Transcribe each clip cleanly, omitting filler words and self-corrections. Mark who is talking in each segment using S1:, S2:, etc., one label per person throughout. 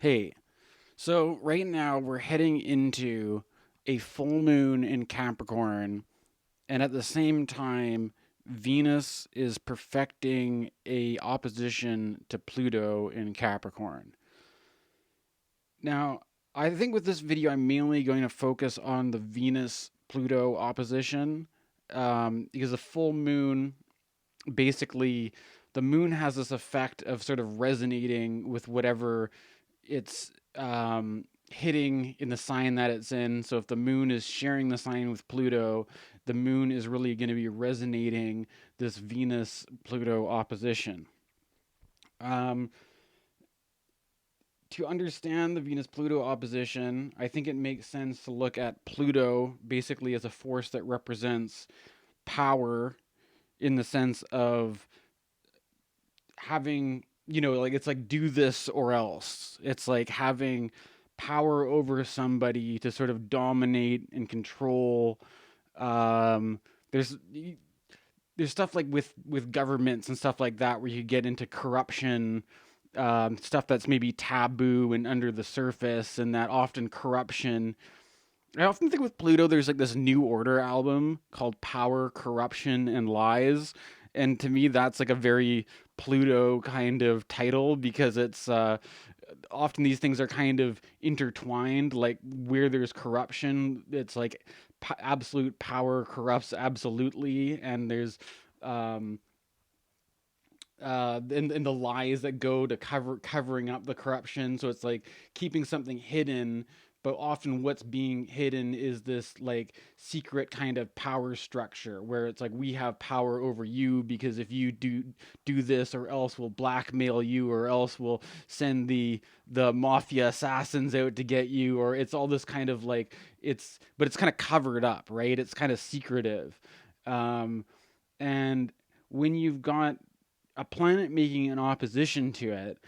S1: Hey, so right now we're heading into a full moon in Capricorn, and at the same time, Venus is perfecting a opposition to Pluto in Capricorn. Now, I think with this video, I'm mainly going to focus on the Venus Pluto opposition because the full moon basically the moon has this effect of sort of resonating with whatever it's hitting in the sign that it's in. So if the moon is sharing the sign with Pluto, the moon is really going to be resonating this Venus Pluto opposition. Um, to understand the Venus Pluto opposition, I think it makes sense to look at Pluto basically as a force that represents power in the sense of having, like it's like do this or else. It's like having power over somebody to sort of dominate and control. Um, there's there's stuff like with governments and stuff like that where you get into corruption, stuff that's maybe taboo and under the surface, and that often corruption. I often think with Pluto, there's like this New Order album called Power, Corruption, and Lies. And to me, that's like a very Pluto kind of title because it's often these things are kind of intertwined. Like where there's corruption, it's like absolute power corrupts absolutely. And there's um, and the lies that go to covering up the corruption. So it's like keeping something hidden, but often what's being hidden is this like secret kind of power structure where it's like we have power over you because if you do this or else we'll blackmail you or else we'll send the mafia assassins out to get you, or it's all this kind of like it's kind of covered up, right? It's kind of secretive. um and when you've got a planet making an opposition to it,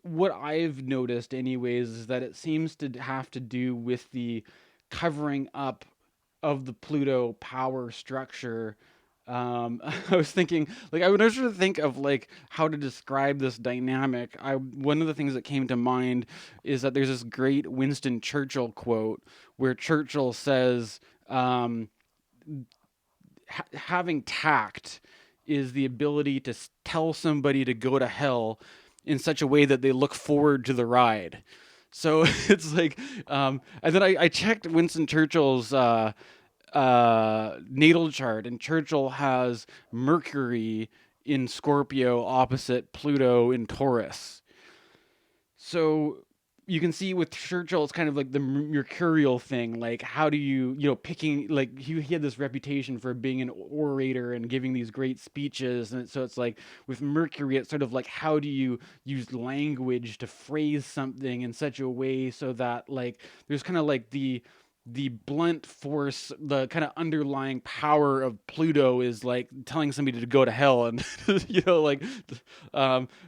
S1: what I've noticed, anyways, is that it seems to have to do with the covering up of the Pluto power structure. I was thinking, like, I would sort of think of like how to describe this dynamic. One of the things that came to mind is that there's this great Winston Churchill quote where Churchill says, um, having tact is the ability to tell somebody to go to hell in such a way that they look forward to the ride. So it's like, and then I checked Winston Churchill's natal chart, and Churchill has Mercury in Scorpio opposite Pluto in Taurus. So you can see with Churchill, it's kind of like the mercurial thing. Like, how do picking, like, he had this reputation for being an orator and giving these great speeches. And so it's like with Mercury, it's sort of like, how do you use language to phrase something in such a way so that, like, there's kind of like the blunt force, the kind of underlying power of Pluto is like telling somebody to go to hell, and like,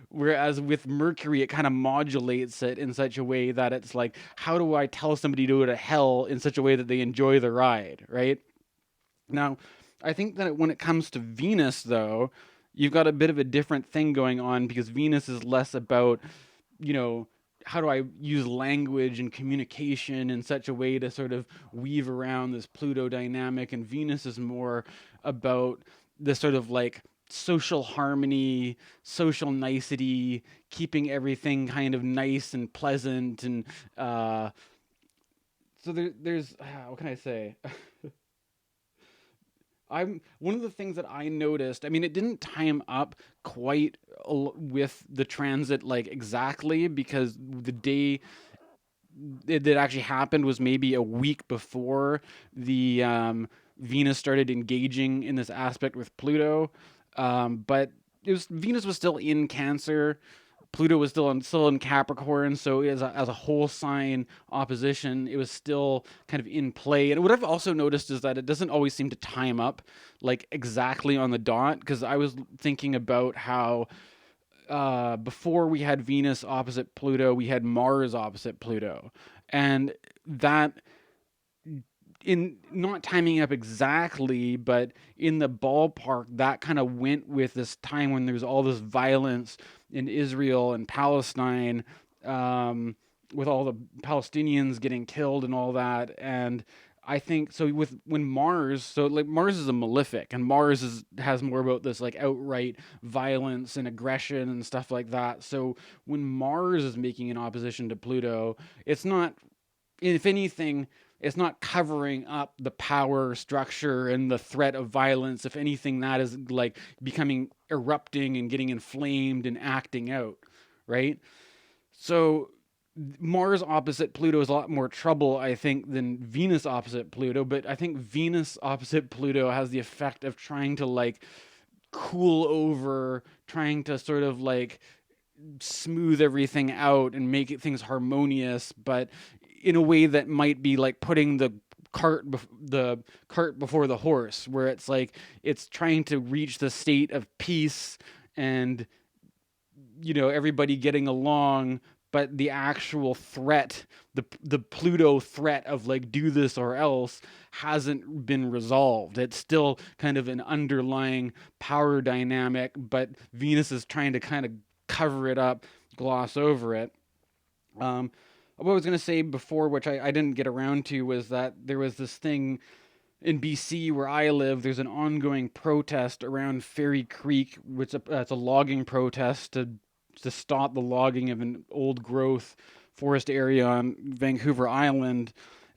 S1: whereas with Mercury, it kind of modulates it in such a way that it's like, how do I tell somebody to go to hell in such a way that they enjoy the ride, right? Now, I think that when it comes to Venus, though, you've got a bit of a different thing going on because Venus is less about, you know, how do I use language and communication in such a way to sort of weave around this Pluto dynamic, and Venus is more about this sort of like social harmony, social nicety, keeping everything kind of nice and pleasant, and there's what can I say? I'm one of the things that I noticed. I mean, it didn't time up quite with the transit like exactly because the day that actually happened was maybe a week before the Venus started engaging in this aspect with Pluto. But Venus was still in Cancer. Pluto was still in Capricorn, so as a whole sign opposition, it was still kind of in play. And what I've also noticed is that it doesn't always seem to time up like exactly on the dot. Because I was thinking about how before we had Venus opposite Pluto, we had Mars opposite Pluto, and that in not timing up exactly, but in the ballpark, that kind of went with this time when there's all this violence in Israel and Palestine. with all the Palestinians getting killed and all that. And I think so with when Mars, so like Mars is a malefic, and Mars has more about this like outright violence and aggression and stuff like that. So when Mars is making an opposition to Pluto, it's not, if anything, it's not covering up the power structure and the threat of violence. If anything, that is like becoming erupting and getting inflamed and acting out, right? So Mars opposite Pluto is a lot more trouble, I think, than Venus opposite Pluto. But I think Venus opposite Pluto has the effect of trying to like cool over, trying to sort of like smooth everything out and make things harmonious, but in a way that might be like putting the cart before the horse, where it's like it's trying to reach the state of peace and everybody getting along, but the actual threat, the Pluto threat of like do this or else, hasn't been resolved. It's still kind of an underlying power dynamic, but Venus is trying to kind of cover it up, gloss over it. What I was going to say before, which I didn't get around to, was that there was this thing in BC where I live. There's an ongoing protest around Ferry Creek, which it's a logging protest to stop the logging of an old growth forest area on Vancouver Island.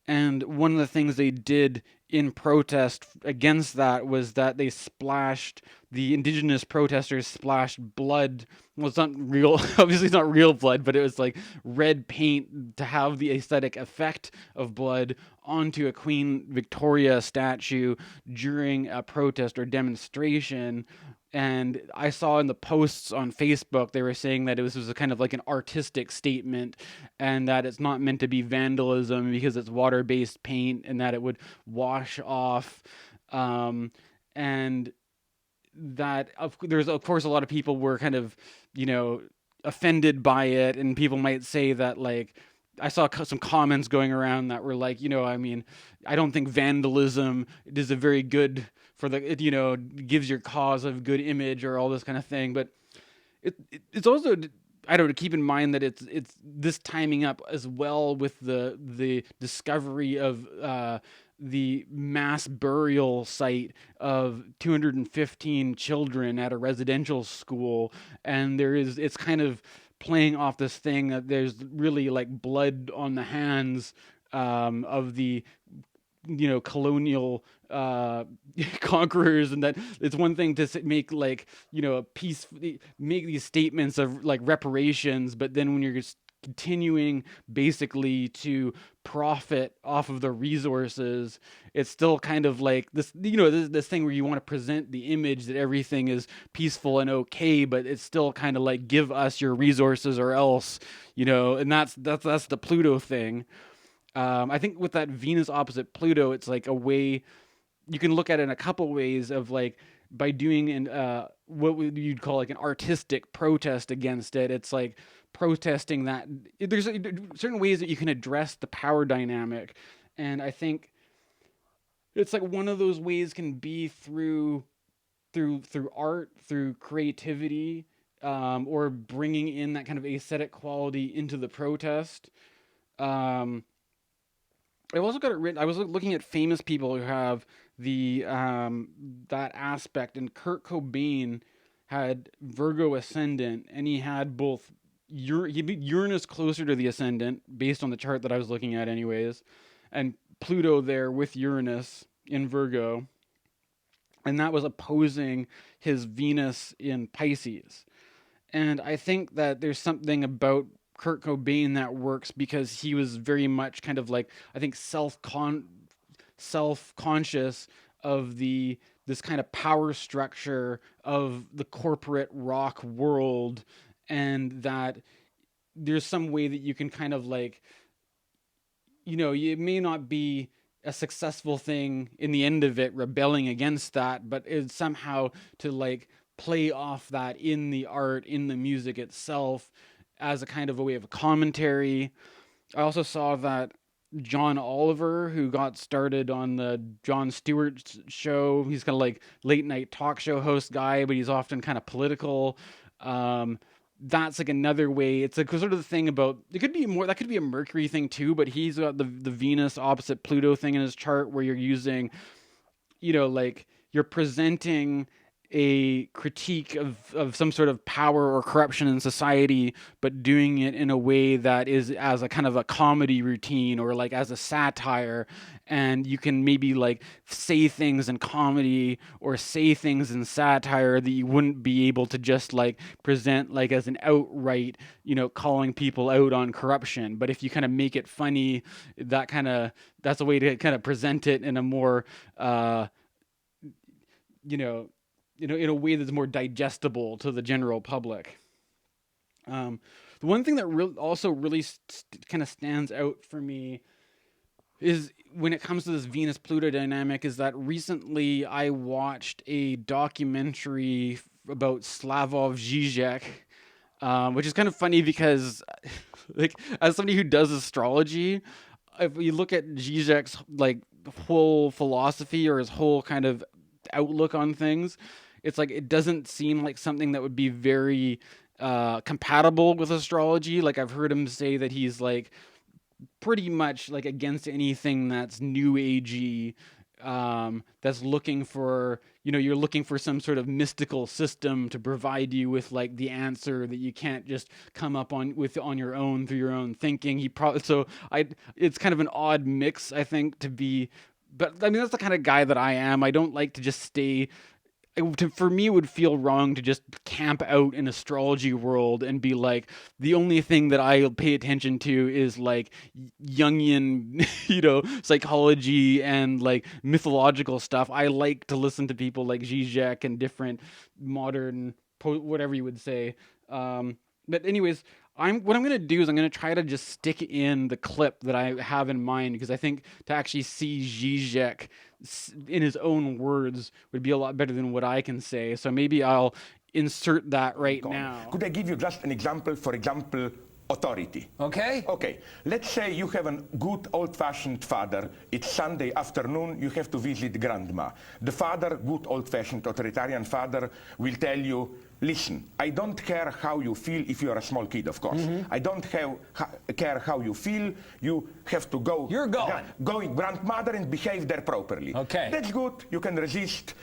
S1: And one of the things they did in protest against that was that the indigenous protesters splashed blood. Well, it's not real, obviously it's not real blood, but it was like red paint to have the aesthetic effect of blood onto a Queen Victoria statue during a protest or demonstration. And I saw in the posts on Facebook, they were saying that it was a kind of like an artistic statement, and that it's not meant to be vandalism because it's water based paint, and that it would wash off. And that there's of course a lot of people were kind of, you know, offended by it, and people might say that like I saw some comments going around that were like, I mean, I don't think vandalism is a very good for the, gives your cause a good image or all this kind of thing. But it's also, I don't know, keep in mind that it's this timing up as well with the discovery of the mass burial site of 215 children at a residential school, and it's kind of playing off this thing that there's really like blood on the hands of the colonial conquerors, and that it's one thing to make like a peace, make these statements of like reparations, but then when you're just continuing basically to profit off of the resources, it's still kind of like this thing where you want to present the image that everything is peaceful and okay, but it's still kind of like give us your resources or else, and that's the Pluto thing. I think with that Venus opposite Pluto, it's like a way you can look at it in a couple ways of like by doing what you'd call like an artistic protest against it. It's like protesting that there's certain ways that you can address the power dynamic, and I think it's like one of those ways can be through art, through creativity, or bringing in that kind of aesthetic quality into the protest. Um, I've also got it written. I was looking at famous people who have the that aspect, and Kurt Cobain had Virgo ascendant, and he had both. He beat Uranus closer to the ascendant based on the chart that I was looking at, anyways, and Pluto there with Uranus in Virgo, and that was opposing his Venus in Pisces. And I think that there's something about Kurt Cobain that works because he was very much kind of like, I think, self conscious of the this kind of power structure of the corporate rock world, and that there's some way that you can kind of like, it may not be a successful thing in the end of it, rebelling against that, but it's somehow to like play off that in the art, in the music itself, as a kind of a way of commentary. I also saw that John Oliver, who got started on the Jon Stewart show, he's kind of like late night talk show host guy, but he's often kind of political. Um, that's like another way. It's like sort of the thing about, it could be more, that could be a Mercury thing too, but he's got the Venus opposite Pluto thing in his chart where you're using, like you're presenting a critique of some sort of power or corruption in society, but doing it in a way that is as a kind of a comedy routine or like as a satire. And you can maybe like say things in comedy or say things in satire that you wouldn't be able to just like present like as an outright, calling people out on corruption. But if you kind of make it funny, that's a way to kind of present it in a more, you know, in a way that's more digestible to the general public. The one thing that also really kind of stands out for me is when it comes to this Venus Pluto dynamic is that recently I watched a documentary about Slavoj Zizek, which is kind of funny because, like, as somebody who does astrology, if you look at Zizek's like whole philosophy or his whole kind of outlook on things, it's like it doesn't seem like something that would be very compatible with astrology. Like I've heard him say that he's like pretty much like against anything that's new agey, that's looking for, you're looking for some sort of mystical system to provide you with like the answer that you can't just come up on your own through your own thinking. It's kind of an odd mix, I think, to be, but I mean, that's the kind of guy that I am. I don't like to just stay. For me, it would feel wrong to just camp out in astrology world and be like, the only thing that I pay attention to is like Jungian, psychology and like mythological stuff. I like to listen to people like Zizek and different modern, whatever you would say. But anyways, what I'm gonna do is I'm gonna try to just stick in the clip that I have in mind, because I think to actually see Zizek in his own words would be a lot better than what I can say. So maybe I'll insert that right now.
S2: Could I give you just an example? For example, authority.
S3: Okay.
S2: Okay. Let's say you have a good old-fashioned father. It's Sunday afternoon. You have to visit grandma. The father, good old-fashioned authoritarian father, will tell you, listen, I don't care how you feel if you're a small kid, of course. I don't care how you feel. You have to go.
S3: You're going.
S2: Go with grandmother and behave there properly.
S3: Okay.
S2: That's good. You can resist.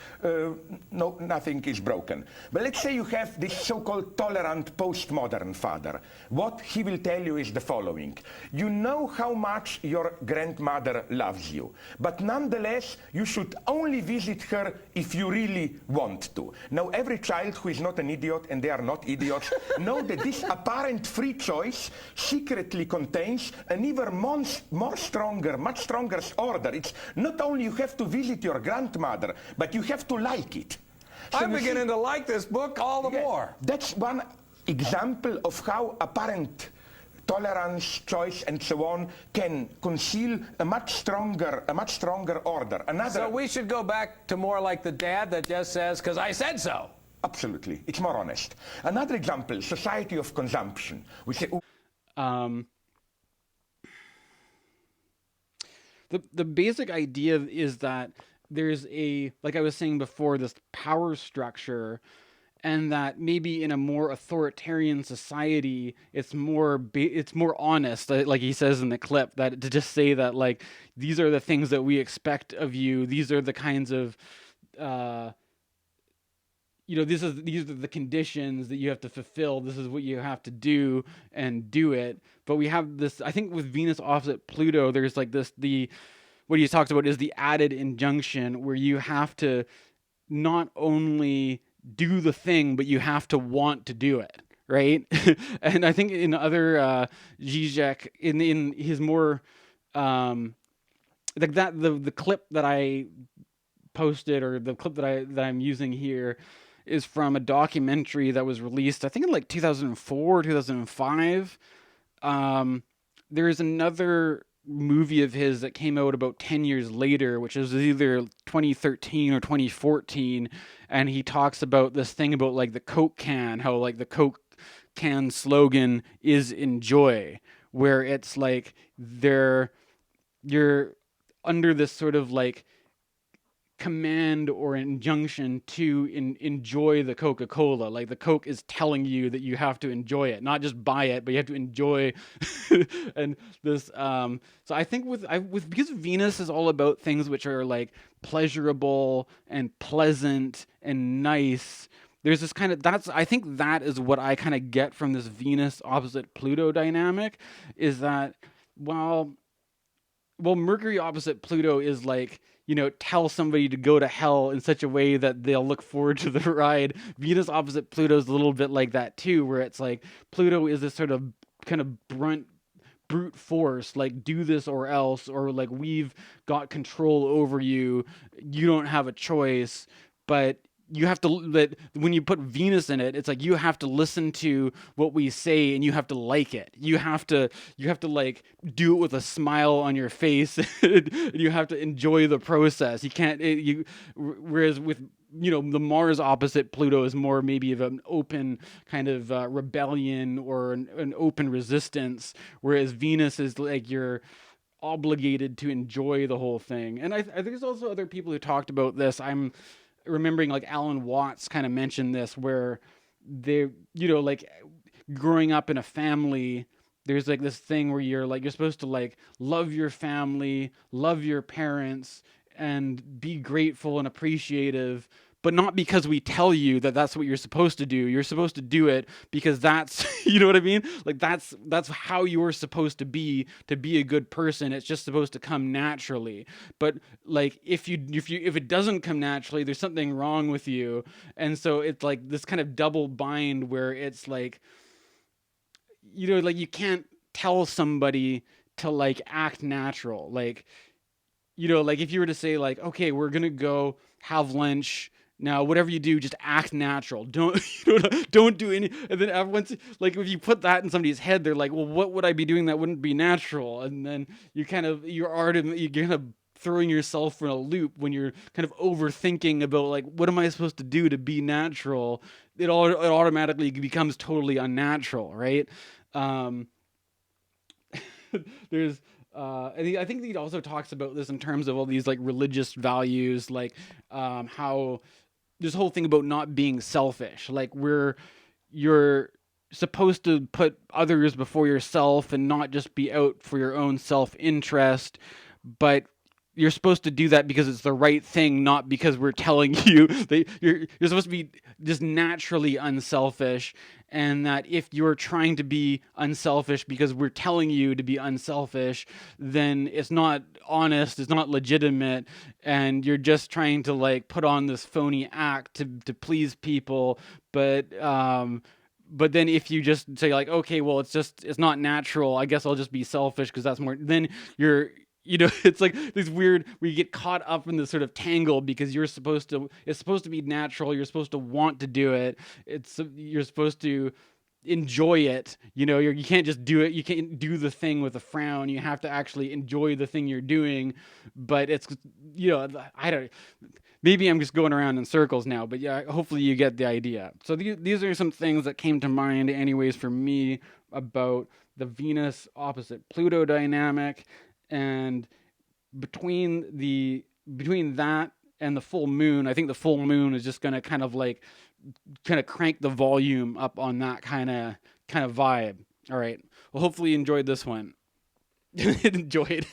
S2: No, nothing is broken. But let's say you have this so-called tolerant postmodern father. What he will tell you is the following. You know how much your grandmother loves you, but nonetheless, you should only visit her if you really want to. Now, every child who is not an idiot, and they are not idiots, know that this apparent free choice secretly contains an even much stronger order. It's not only you have to visit your grandmother, but you have to like it.
S3: So I'm beginning to like this book all the more.
S2: That's one example of how apparent tolerance, choice, and so on can conceal a much stronger order.
S3: So we should go back to more like the dad that just says, "'Cause I said so."
S2: Absolutely. It's more honest. Another example, society of consumption. We say,
S1: the basic idea is that there's like I was saying before, this power structure, and that maybe in a more authoritarian society, it's more honest, like he says in the clip, that to just say that like, these are the things that we expect of you. These are the kinds of, these are the conditions that you have to fulfill. This is what you have to do, and do it. But we have this, I think with Venus opposite Pluto, there's like what he talks about is the added injunction, where you have to not only do the thing, but you have to want to do it, right? And I think in other Zizek, in his more like that, the clip that I posted, or the clip that I'm using here, is from a documentary that was released, I think in like 2004 or 2005. There's another movie of his that came out about 10 years later, which is either 2013 or 2014, and he talks about this thing about like the Coke can, how like the Coke can slogan is enjoy, where it's like you're under this sort of like command or injunction to enjoy the Coca-Cola. Like the Coke is telling you that you have to enjoy it, not just buy it, but you have to enjoy. And this, so I think because Venus is all about things which are like pleasurable and pleasant and nice. There's this kind of I think that is what I kind of get from this Venus opposite Pluto dynamic, is that well, Mercury opposite Pluto is like, tell somebody to go to hell in such a way that they'll look forward to the ride. Venus opposite Pluto is a little bit like that too, where it's like Pluto is this sort of kind of brute force, like do this or else, or like we've got control over you. You don't have a choice, but you have to, but when you put Venus in it, it's like you have to listen to what we say and you have to like it. You have to like do it with a smile on your face. You have to enjoy the process. You can't whereas with the Mars opposite Pluto is more maybe of an open kind of rebellion or an open resistance, whereas Venus is like you're obligated to enjoy the whole thing. And I think there's also other people who talked about this. I'm remembering like Alan Watts kind of mentioned this, where they, like growing up in a family, there's like this thing where you're supposed to like love your family, love your parents, and be grateful and appreciative, but not because we tell you that that's what you're supposed to do. You're supposed to do it because that's, you know what I mean? Like that's how you're supposed to be a good person. It's just supposed to come naturally. But like if it doesn't come naturally, there's something wrong with you. And so it's like this kind of double bind where it's like, like you can't tell somebody to like act natural. Like, like if you were to say like, okay, we're going to go have lunch. Now, whatever you do, just act natural. Don't don't do any. And then everyone's like, if you put that in somebody's head, they're like, well, what would I be doing that wouldn't be natural? And then you're kind of throwing yourself in a loop when you're kind of overthinking about like, what am I supposed to do to be natural? It automatically becomes totally unnatural, right? There's. I think he also talks about this in terms of all these like religious values, like how this whole thing about not being selfish, like you're supposed to put others before yourself and not just be out for your own self-interest, but you're supposed to do that because it's the right thing, not because we're telling you that you're supposed to be just naturally unselfish. And that if you're trying to be unselfish because we're telling you to be unselfish, then it's not honest, it's not legitimate, and you're just trying to like put on this phony act to please people. But then if you just say like, okay, well, it's not natural, I guess I'll just be selfish because that's more, then you're, it's like this weird, where you get caught up in this sort of tangle because it's supposed to be natural. You're supposed to want to do it. You're supposed to enjoy it. You can't just do it. You can't do the thing with a frown. You have to actually enjoy the thing you're doing. But it's, I don't, maybe I'm just going around in circles now, but yeah, hopefully you get the idea. So these are some things that came to mind anyways for me about the Venus opposite Pluto dynamic. And between that and the full moon, I think the full moon is just going to kind of crank the volume up on that kind of vibe. All right. Well, hopefully you enjoyed this one. Enjoyed.